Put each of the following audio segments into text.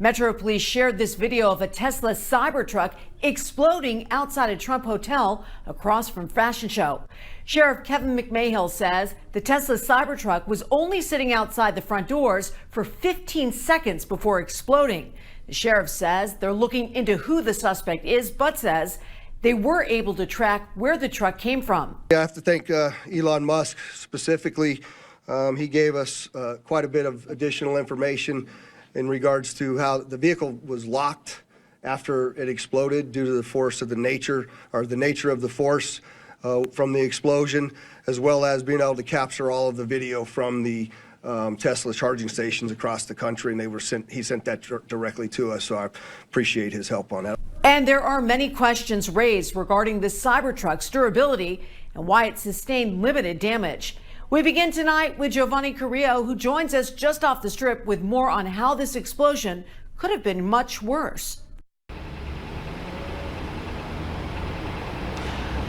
Metro Police shared this video of a Tesla Cybertruck exploding outside a Trump hotel across from Fashion Show. Sheriff Kevin McMahill says the Tesla Cybertruck was only sitting outside the front doors for 15 seconds before exploding. The sheriff says they're looking into who the suspect is, but says they were able to track where the truck came from. I have to thank Elon Musk specifically. He gave us quite a bit of additional information in regards to how the vehicle was locked after it exploded due to the force of the nature of the force from the explosion, as well as being able to capture all of the video from the Tesla charging stations across the country, and he sent that directly to us, so I appreciate his help on that. And there are many questions raised regarding the Cybertruck's durability and why it sustained limited damage. We begin tonight with Jhovani Carrillo, who joins us just off the strip with more on how this explosion could have been much worse.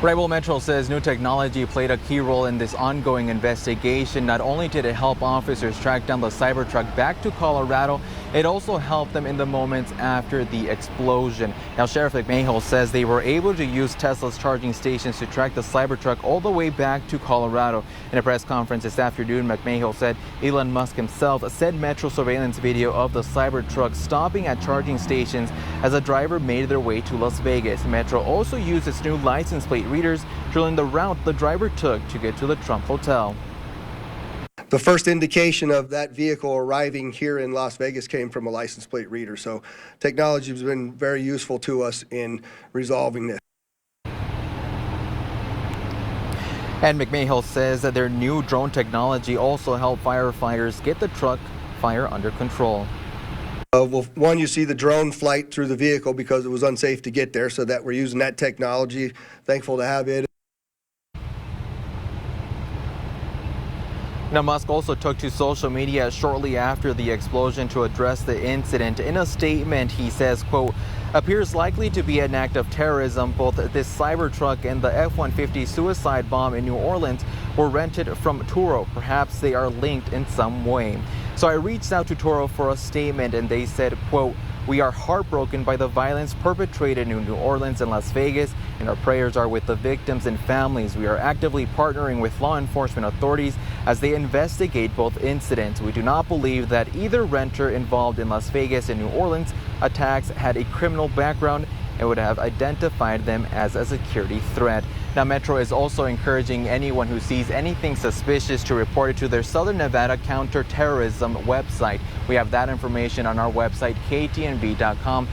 Right, well, Metro says new technology played a key role in this ongoing investigation. Not only did it help officers track down the Cybertruck back to Colorado, it also helped them in the moments after the explosion. Now, Sheriff McMahill says they were able to use Tesla's charging stations to track the Cybertruck all the way back to Colorado. In a press conference this afternoon, McMahill said Elon Musk himself sent Metro surveillance video of the Cybertruck stopping at charging stations as a driver made their way to Las Vegas. Metro also used its new license plate readers to learn the route the driver took to get to the Trump hotel. The first indication of that vehicle arriving here in Las Vegas came from a license plate reader, so technology has been very useful to us in resolving this. And McMahill says that their new drone technology also helped firefighters get the truck fire under control. Well, one, you see the drone flight through the vehicle because it was unsafe to get there, so that we're using that technology. Thankful to have it. Now, Musk also took to social media shortly after the explosion to address the incident. In a statement, he says, quote, "Appears likely to be an act of terrorism. Both this Cybertruck and the F-150 suicide bomb in New Orleans were rented from Turo. Perhaps they are linked in some way." So I reached out to Turo for a statement, and they said, quote, "We are heartbroken by the violence perpetrated in New Orleans and Las Vegas, and our prayers are with the victims and families. We are actively partnering with law enforcement authorities as they investigate both incidents. We do not believe that either renter involved in Las Vegas and New Orleans attacks had a criminal background and would have identified them as a security threat." Now, Metro is also encouraging anyone who sees anything suspicious to report it to their Southern Nevada counterterrorism website. We have that information on our website, ktnv.com.